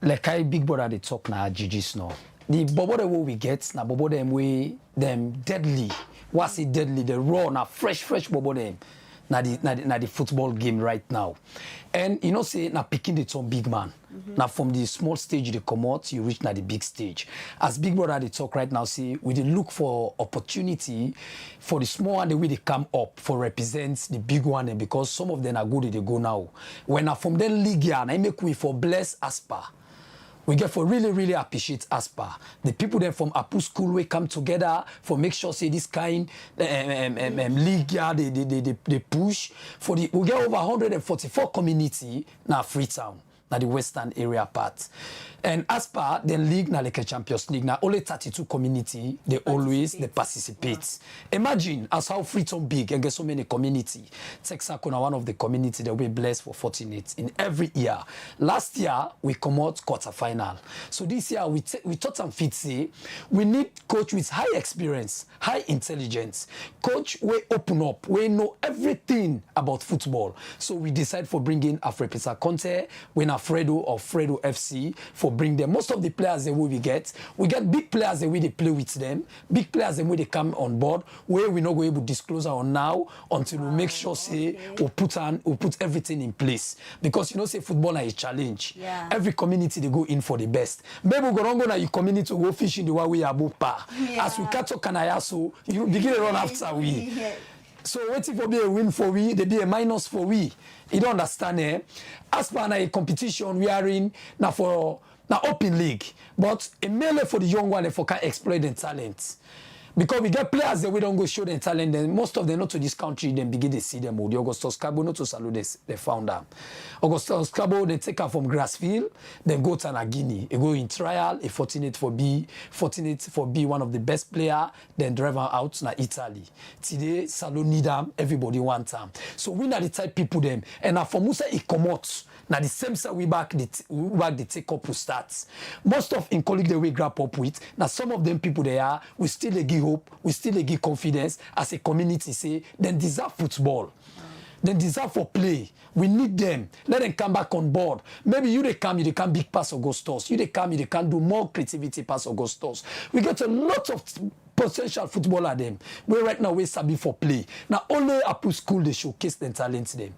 Like I big brother they talk na GG's now. The bobo the way we get na bobo them way them deadly. What's it deadly? The raw na fresh bobo them. Na the football game right now. And say na picking the some big man. Now from the small stage they come out, you reach na the big stage. As big brother they talk right now, see we dey look for opportunity for the small one the way they come up for represents the big one, and because some of them are good they go now. When from them league here, I make we for bless Aspa. We get for really appreciate Aspa. The people then from Apu school we come together for make sure say this kind league yeah, they push for the we get over 144 community now Freetown. Na the western area part. And as per the league, na like a Champions League, na only 32 community, they participate. Yeah. Imagine as how Freetown big and get so many community. Texaco na one of the community that we blessed for 48 in every year. Last year, we come out quarterfinal. So this year, we thought and fit say, we need coach with high experience, high intelligence. Coach, we open up, we know everything about football. So we decide for bringing Afrepesa Conte, when Fredo or Fredo FC for bring them. Most of the players that we get big players that we they play with them, big players that we they come on board, where we not going to disclose on now until we make sure say we put everything in place. Because say football is a challenge. Yeah. Every community they go in for the best. Maybe we go now you community to go fish in the way we are pa. Yeah. As we catch up Kanayaso, you begin to run after we. Yeah. So waiting for be a win for we, they be a minus for we. You don't understand, eh? As per a competition we are in now for open league, but a melee for the young one if we can exploit their talents. Because we get players that we don't go show their talent, then most of them not to this country, then begin to see them. The Augustus Cabo not to salute the founder. Augustus Cabo, they take her from Grassfield, then go to Guinea. They go in trial, fortunate for be one of the best player, then drive her out to Italy. Today, Salon need them, everybody want them. So we are the type people them. And now for Musa, it come out. Now the same side we back the take up to starts. Most of in colleagues that we grab up with, now some of them people they are, we still give hope, we still give confidence as a community say, then deserve football. Then deserve for play. We need them. Let them come back on board. Maybe you they come big pass Augustus. You they come do more creativity pass Augustus. We get a lot of potential footballer them. We right now we sabi for play. Now only up school they showcase their talents them.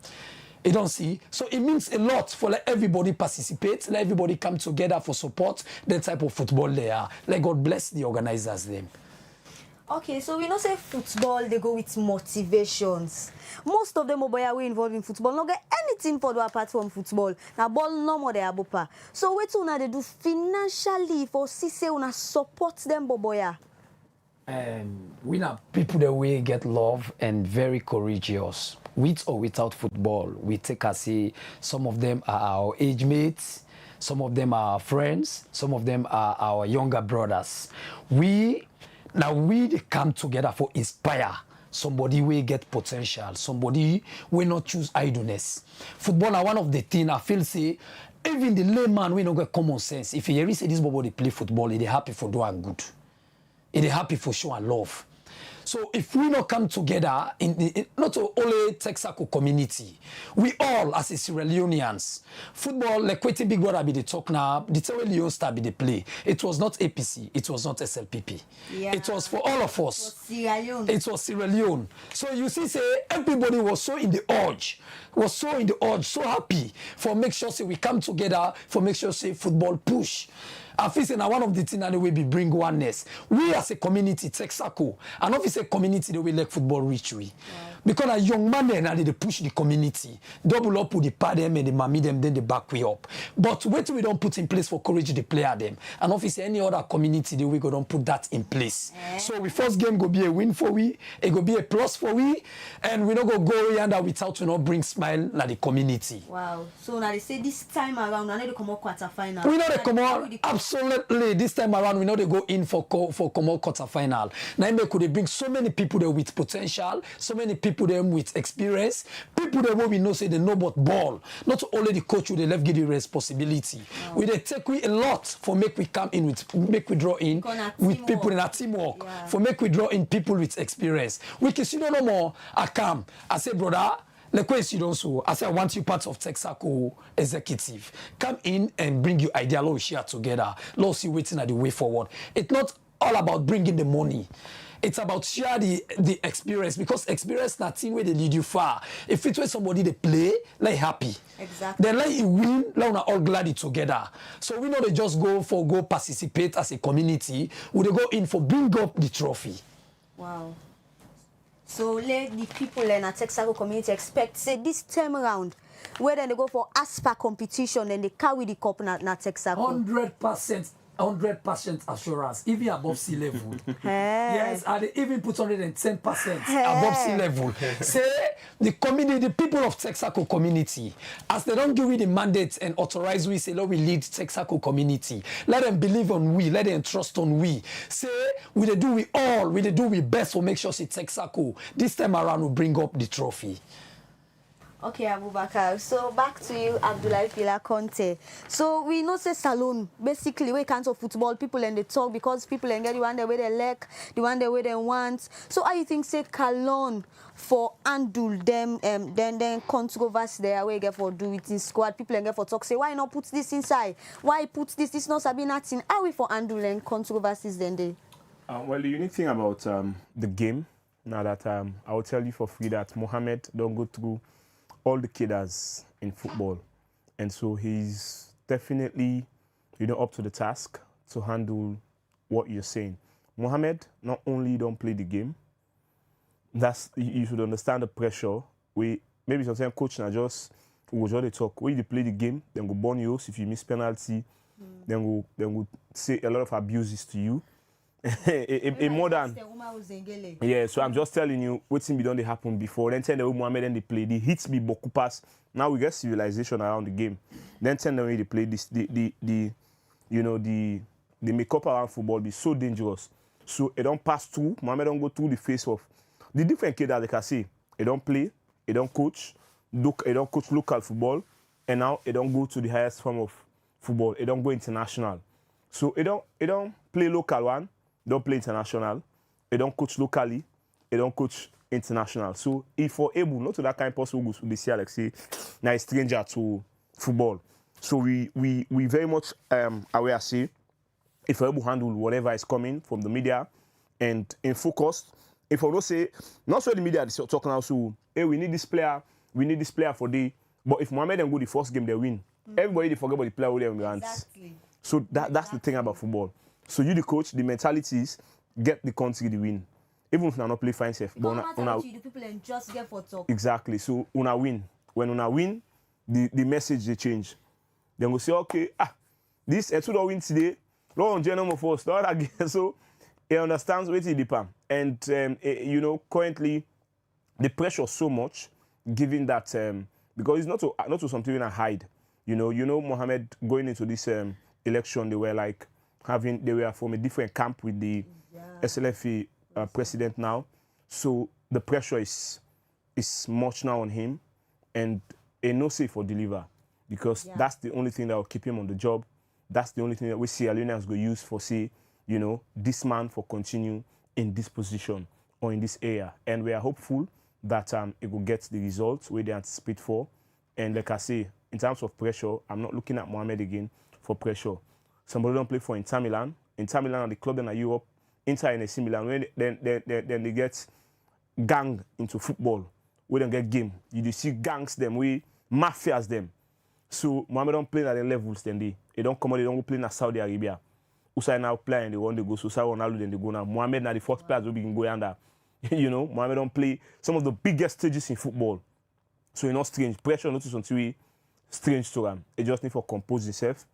You don't see? So it means a lot for let everybody participate, let everybody come together for support the type of football they are. Let God bless the organizers them. Okay, so we know say football, they go with motivations. Most of them are involved in football, not get anything for do apart from football. Now ball no more they abopa. So what una they do financially for see say una support them boboya? We know people that we get love and very courageous. With or without football, we take as say some of them are our age mates, some of them are our friends, some of them are our younger brothers. We come together for inspire somebody we get potential, somebody we not choose idleness. Football are one of the things I feel say even the layman we not get common sense. If you hear say this boy they play football, they happy for doing good. They happy for showing love. So if we not come together in not only Texaco community, we all as a Sierra Leoneans, football like quite a big brother be the talk now, the Sierra Leone star be the play. It was not APC, it was not SLPP. Yeah. It was for all of us. It was Sierra Leone. So you see, say everybody was so in the urge, so happy for make sure say we come together for make sure say football push. I feel say now one of the things that we be bring oneness. We as a community, Texaco, and obviously a community that we like football reach we. Yeah. Because a young man then they push the community, double up with the pad them and the mammy them, then they back way up. But what we don't put in place for courage the player them, and obviously any other community that we go don't put that in place. Yeah. So we first game go be a win for we, it go be a plus for we, and we don't go yonder without to not bring smile like the community. Wow. So now they say this time around, I know they come out quarter final. We know they come out absolutely this time around. We know they go in for come out quarter final. Now could they bring so many people there with potential, so many people them with experience, people that we know say they know about ball. Not only the coach who they left give the responsibility. No. We they take we a lot for make we come in with make we draw in with people in a teamwork. Yeah. For make we draw in people with experience. We can see no more. I come. I say brother. Like when you don't so, I say I want you part of Texaco executive. Come in and bring your idea, let's share together. Let's see waiting at the way forward. It's not all about bringing the money. It's about share the experience, because experience not team where they lead you far. If it's where somebody they play, like happy. Exactly. Then like you win, like we all glad it together. So we know they just go participate as a community. We they go in for bring up the trophy. Wow. So let the people in a Texaco community expect, say this time around, where then they go for ASPA competition and they carry the cup na Texaco. 100% assurance, even above sea level. Hey. Yes, and they even put 110% above sea level. Say the community, the people of Texaco community, as they don't give we the mandate and authorize we, say, Lord, we lead Texaco community. Let them believe on we, let them trust on we. Say, we do we best for make sure say Texaco this time around will bring up the trophy. Okay, Abubakar. So back to you, Abdoulaye Pila Conte. So we know say Salone, basically we can't of football, people and they talk because people and get the one the way they like, the one the way they want. So how you think say Calon for handle them then controversy there we get for do it in squad, people and get for talk say why not put this inside? Why put this not sabi nothing? How we for handle and controversies then they? Well, the unique thing about the game, now that I will tell you for free that Mohamed don't go through all the kiddas in football, and so he's definitely up to the task to handle what you're saying. Mohamed not only don't play the game, that's you should understand the pressure. We maybe sometimes coach na just they talk. When you play the game, then go burn you if you miss penalty, then go say a lot of abuses to you. a modern so I'm just telling you what's been done they happened before. Then tell the Mohamed and they play the hits be boku pass. Now we get civilization around the game. Then tell them they play this the makeup around football be so dangerous. So it don't pass through. Mohamed don't go through the face of the different kid that they can say. It don't play, it don't coach, it don't coach local football, and now it don't go to the highest form of football. It don't go international. So it don't play local one. Don't play international, they don't coach locally, they don't coach international. So if we're able, not to that kind of person who goes to this year, like say, now a stranger to football. So we very much aware, say, if we're able to handle whatever is coming from the media, and in focus. If I don't say, not so the media is talking now, so hey, we need this player for the. But if Mohamed and go the first game, they win. Everybody they forget about the player who they want. Exactly. So that's the thing about football. So you the coach, the mentality is get the country the win. Even if you not play fine safe. But no matter what you do, people and just get for talk. Exactly. So una win. When una win, the message they change. Then we say, okay, this two don't win today. Don't general for start again. So he understands what he depend. And you know, currently the pressure so much, given that because it's not to something you hide. You know, Mohamed going into this election, they were from a different camp with the SLFA president now. So the pressure is much now on him, and a no say for deliver, because that's the only thing that will keep him on the job. That's the only thing that we see Leone go use for say, you know, this man for continue in this position or in this area. And we are hopeful that it will get the results we they anticipate for. And like I say, in terms of pressure, I'm not looking at Mohamed again for pressure. Somebody don't play for Inter Milan. Inter Milan are the club in Europe. Inter and AC Milan, when then they get gang into football. We don't get game. You see gangs them, we mafias them. So Mohamed don't play at the levels then they don't come out, they don't go play in Saudi Arabia. Usai now play and they want to go, so Usai Ronaldo then they go now. Mohamed now the first players will begin going under. You know, Mohamed don't play some of the biggest stages in football. So it's not strange. Pressure not to strange to him. He just need to compose himself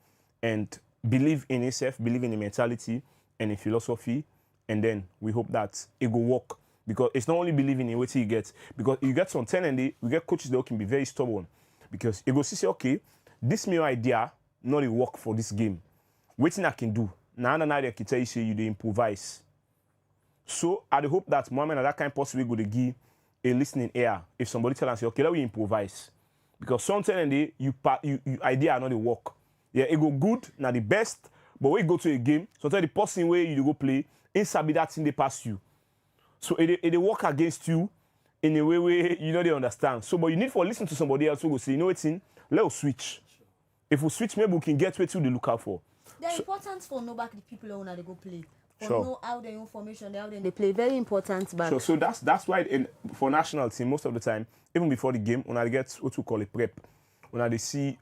and believe in himself, believe in the mentality and in philosophy. And then we hope that it will work. Because it's not only believing in what he gets. Because you get some tendency, we get coaches that can be very stubborn. Because you go see, okay, this new idea not work for this game. What I can do? Now I can tell you, say you improvise. So I hope that Mohamed at that kind possibly go to give a listening ear. If somebody tell us, okay, let we improvise. Because sometimes you idea not the work. Yeah, it go good, not the best, but when you go to a game, sometimes the person where you go play, inside that thing they pass you. So it work against you in a way where you know they understand. So but you need to listen to somebody else who go say, you know what thing, let's switch. If we switch, maybe we can get what they look out for. They're important for know back the people who want to go play. For know how the information, how they play. Very important back. So that's why for national team, most of the time, even before the game, when I get what we call a prep, when I see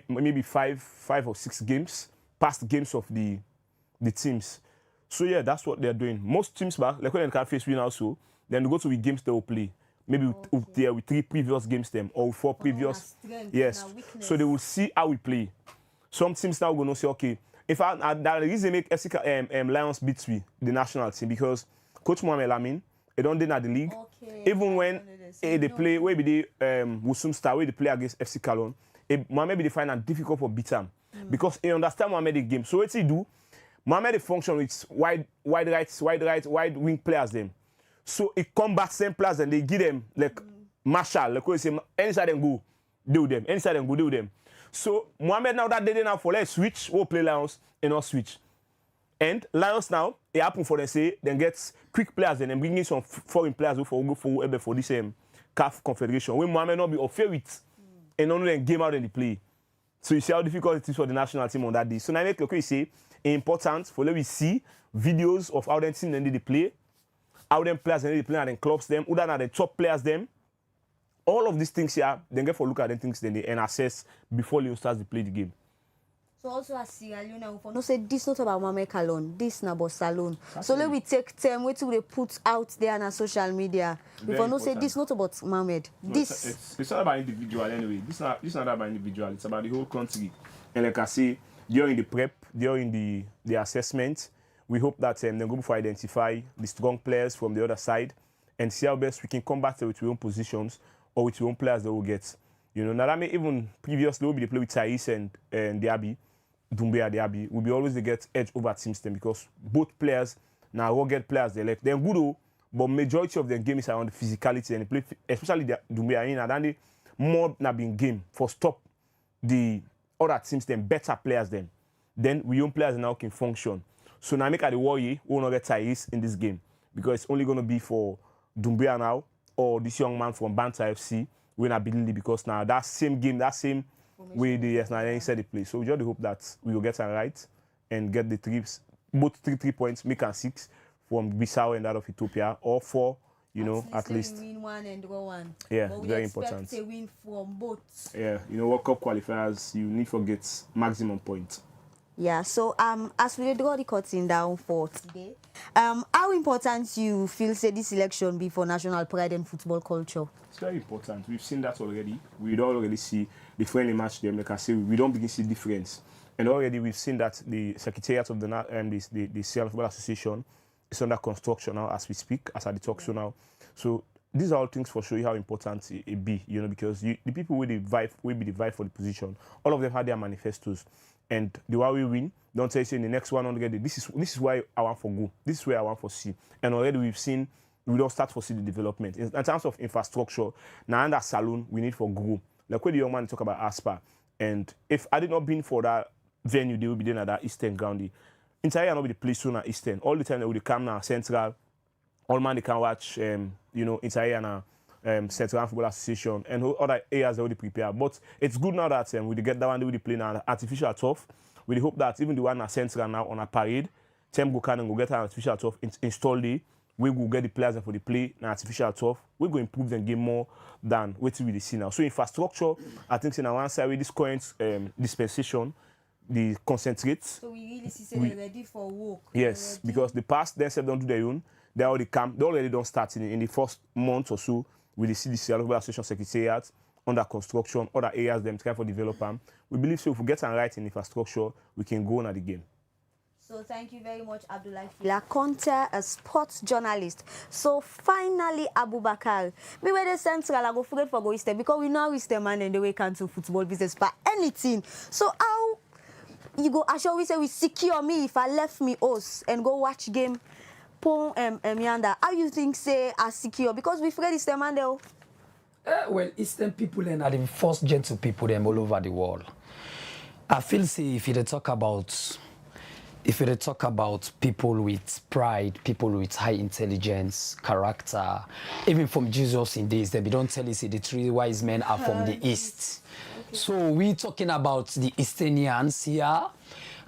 maybe five or six games, past games of the teams. So yeah, that's what they're doing. Most teams back, like when they can face win also, then they go to the games they will play. Maybe with 3 previous games them or 4 previous. Yes. So they will see how we play. Some teams now going to say, okay, in fact, that reason make Lions beat the national team because Coach Mohamed Lamin, they don't deny the league. Okay. Even when they play, where they Wusum Star, where they play against FC Cologne, Mohamed be find it difficult for beat them because he understand Mohamed the game. So what he do? Mohamed function with wide wing players them. So he combat same players and they give them like Marshall, like we say, anytime they go, do them. Anytime they go, do them. So Mohamed now that they didn't have for let's switch, we'll play Lions and not switch. And Lions now, it happen for them say, then get quick players and then bring in some foreign players who go for this CAF Confederation. When Mohamed not be afraid with and only then game out and they play. So you see how difficult it is for the national team on that day. So now make like we say important for let we see videos of how them team then they play, how them players then they play and then clubs them, who are the top players them. All of these things here, then get for look at them things then they and assess before Leon starts to play the game. So also as Sierra Leone, for no say this not about Mohamed Kalon, this na about Salon. So let we take time wait till they put out there on social media. Before no say this not about Mohamed. No, this it's not about individual anyway. This not about individual. It's about the whole country. And like I say, during the prep, during the assessment, we hope that they go for identify the strong players from the other side and see how best we can combat it with your own positions or with your own players that will get. You know, now that may even previously we play with Thais and Diaby. Doumbia Diaby will be always they get edge over teams then because both players now rugged players they like they're good but majority of their game is around the physicality and they play especially Doumbia in and they more na being game for stop the other teams then better players then we own players now can function. So now make at the worry we will not get Thais in this game because it's only gonna be for Doumbia now or this young man from Banta FC when I believe because now that same game that same way the said the play. So we just hope that we will get it right and get the both 3 points, make and 6 from Bissau and that of Ethiopia, or 4, at least. We win one and draw one. Yeah, but very we expect important. a win from both. Yeah, World Cup qualifiers, you need to get maximum points. Yeah, so as we draw the curtain down for today, how important you feel say this election be for national pride and football culture? It's very important. We've seen that already. We don't already see the friendly match them. Like I say, we don't begin to see difference. And already we've seen that the Secretariat of the Sierra Football Association is under construction now as we speak, as I talk show now. So these are all things for show you how important it be, because the people will be the vibe for the position. All of them had their manifestos. And the way we win, don't say in the next 100, this is why I want for go. This is where I want for see. And already we've seen, we don't start for see the development. In terms of infrastructure, now under Saloon, we need for grow. Like when the young man talk about ASPA, and if I did not been for that venue, they will be there at that Eastern ground. Entire not be the place soon at Eastern. All the time they will come now Central. All man they can watch, entire now. Central Football Association and other areas already prepared. But it's good now that we get that one, they will play now artificial turf. We hope that even the one at Central now on a parade, Tem go can and go get an artificial turf installed. We will get the players for the play now artificial turf. We go improve the game more than what we see now. So infrastructure, I think in one side with this current dispensation, the concentrate. So we really see they're ready for work. Yes, because the past themselves don't do their own. They already don't start in the first month or so. With the CDC, Football Association Secretariat, under construction, other areas them trying for development. We believe so if we get and right in infrastructure, we can go on at the game. So thank you very much, Abdullahi Conte, a sports journalist. So finally, Abubakar, me where the Central, I go forget for go Eastern because we know Eastern man and the way can to football business, but anything. So how you go? I shall we say we secure me if I left me house and go watch game. Yanda, how you think say are secure? Because we forget Eastern man there. Well, Eastern people are the first gentle people them all over the world. I feel say if you talk about people with pride, people with high intelligence, character, even from Jesus in days, they don't tell us the 3 wise men are from the East. Okay. So we talking about the Easternians here.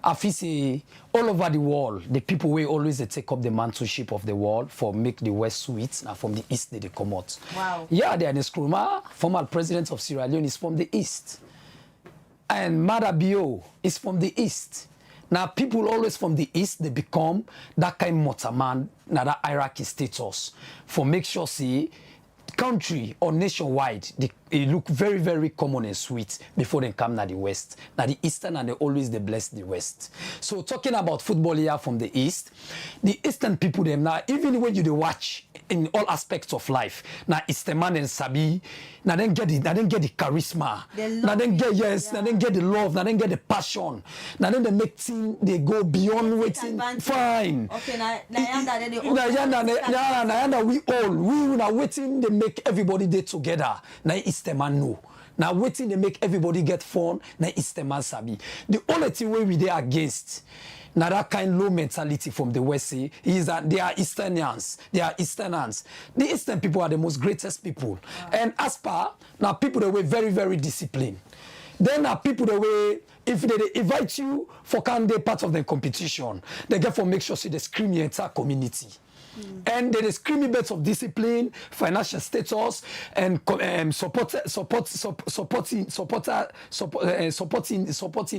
I feel say all over the world, the people will always take up the mantleship of the world for make the West sweet. Now from the East they come out. Wow. Yeah, they are the Nkrumah, former president of Sierra Leone, is from the East. And Mada Bio is from the East. Now people always from the East, they become that kind of motaman, now that hierarchy status for make sure see country or nationwide, they look very, very common and sweet before they come to the West. Now the Eastern and they always they bless the West. So talking about football here from the East, the Eastern people them now, even when you watch in all aspects of life, now Eastern man and Sabi, now then get the charisma, now then get now then get the love, now then get the passion, now then they make things they go beyond waiting. Fine. Okay, now we now waiting they make everybody there together. Now Eastern man know. Now waiting they make everybody get fun. Now Eastern man sabi. The only thing we there against. Now that kind of low mentality from the West is that they are Easternians. They are Easterners. The Eastern people are the most greatest people. Wow. And as per, now people that were very, very disciplined. Then are people that way, if they invite you for kind of part of the competition, they get for make sure they scream your entire community. And there is creamy bits of discipline, financial status, and supporting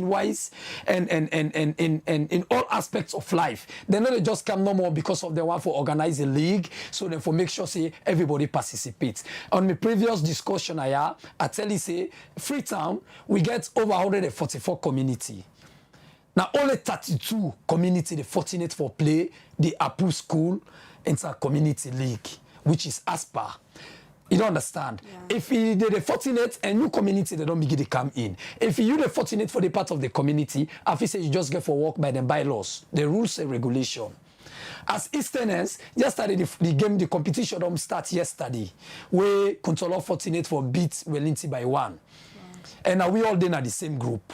wise, and in all aspects of life. They not just come no more because of the one for organize a league, so then for make sure say everybody participates. On my previous discussion, I tell you say Freetown we get over 144 community. Now only 32 community they fortunate for play the approved school into community league, which is ASPA. You don't understand? Yeah. If they're fortunate and new community, they don't begin to come in. If you're fortunate for the part of the community, I feel say you just get for work by the bylaws, the rules and regulation. As Easterners, yesterday the competition don't start yesterday. We control fortunate for beat Wellington by 1. Wow. And now we all then are the same group.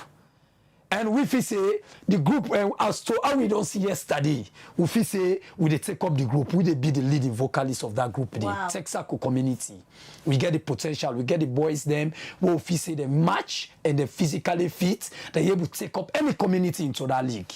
And we feel say the group, as to how we don't see yesterday, we feel say we take up the group, we be the leading vocalist of that group, wow. The Texaco community. We get the potential, we get the boys them, we feel say they match and they physically fit, they're able to take up any community into that league.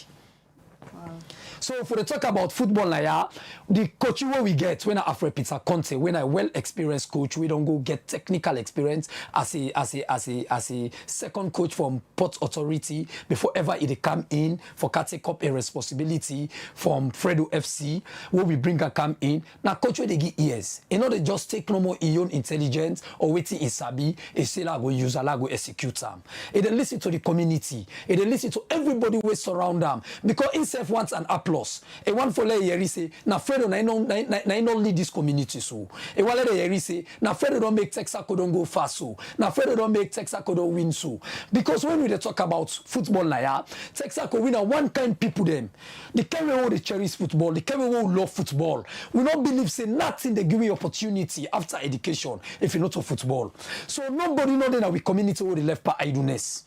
Wow. So for the talk about football now, yeah, the coach where we get when I after Peter Conte, when I well experienced coach, we don't go get technical experience as a second coach from Port Authority before ever it come in for take up a responsibility from Fredo FC, where we bring a come in. Now coach where they give ears. You know they just take no more own intelligence or waiting in Sabi, a sailor go use a go execute them. They listen to the community, they listen to everybody who surround them because himself wants an applause. A one for lay yeri say na Fredo na no lead this community so. A one lay yeri say na Fredo don't make Texaco don't go fast so. Na Fredo don't make Texaco don't win so. Because when we talk about football now, yeah, Texaco win a one kind people them. The kind who they cherish football, the kind who love football. We don't believe say nothing they give you opportunity after education if you not to football. So nobody know that we community who they left by idleness.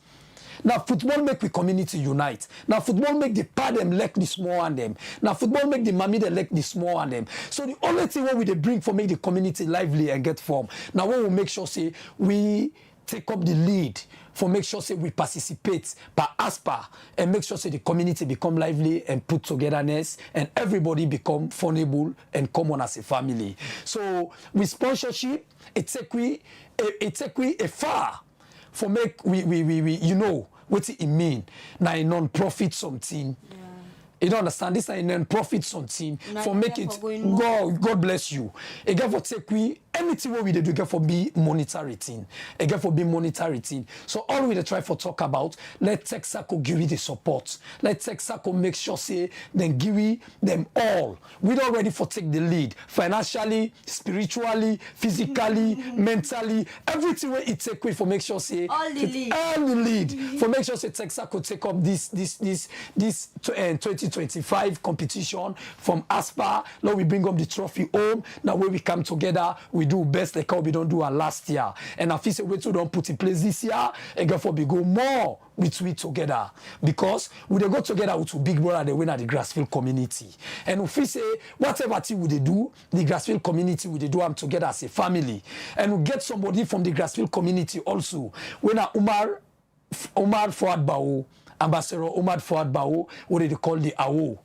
Now football make we community unite. Now football make the part them like the small and them. Now football make the mommy they like the small and them. So the only thing what we they bring for make the community lively and get form. Now we will make sure say we take up the lead for make sure say we participate by ASPA and make sure say the community become lively and put togetherness and everybody become vulnerable and common as a family. So with sponsorship, it take we a far for make we you know what it mean. Now a non-profit something. Yeah. You don't understand this is a non-profit something for make it God bless you. Again for take we anything what we do get for be monitoring. Again for be monitoring. So all we dey try for talk about, let Texaco give you the support. Let Texaco make sure say then give we them all. We don't ready for take the lead financially, spiritually, physically, mentally, everything where it take we for make sure say all the lead for make sure say Texaco take up this 2025 competition from ASPA. Now we bring up the trophy home. Now when we come together, we do best like how we don't do our last year. And I feel say we don't put in place this year, and therefore we go more with we together. Because we dey go together with big brother they win at the Grassfield community. And if we say whatever thing we dey do, the Grassfield community we dey do them together as a family. And we get somebody from the Grassfield community also. When Umar Fuad Bao, Ambassador Umar Fuad Bao, what they call the AO.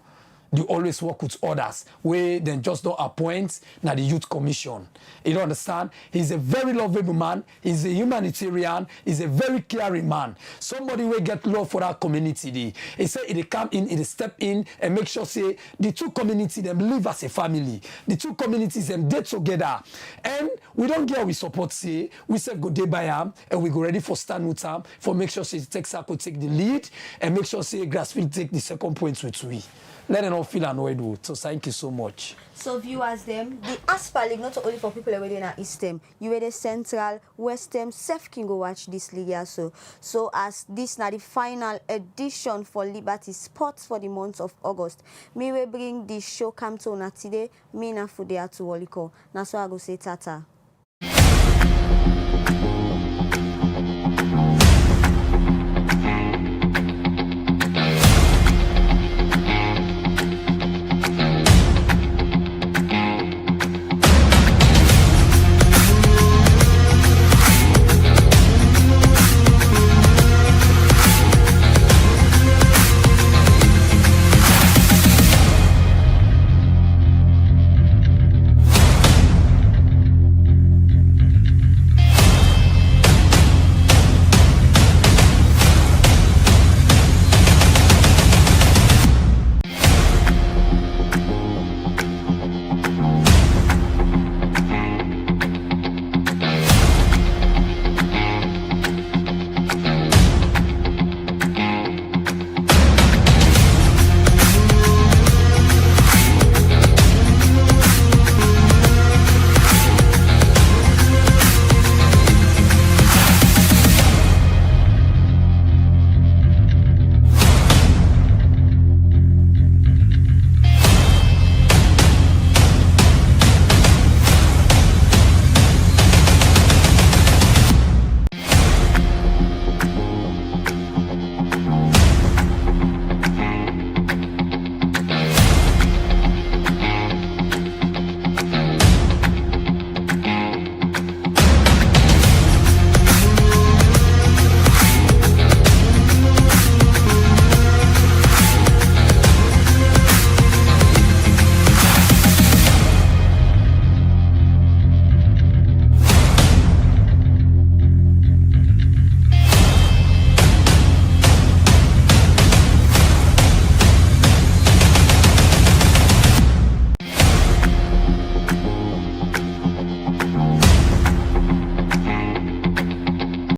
They always work with others where they just don't appoint now the youth commission. You don't understand? He's a very lovable man. He's a humanitarian. He's a very caring man. Somebody will get love for our community. He said he come in, he step in and make sure say the two communities them live as a family. The two communities them dead together. And we don't get we support say we say go day by him and we go ready for stand with him for make sure say Texaco take the lead and make sure say Grassfield take the second point with we. Let them all feel annoyed with. So thank you so much. So viewers them, the ASPA League not only for people within the Eastern, you were the Central, Western, Seth can go watch this league also. So as this now the final edition for Liberty Sports for the month of August, me will bring the show come to una today, me na fude to Waliko. Na so I go say tata.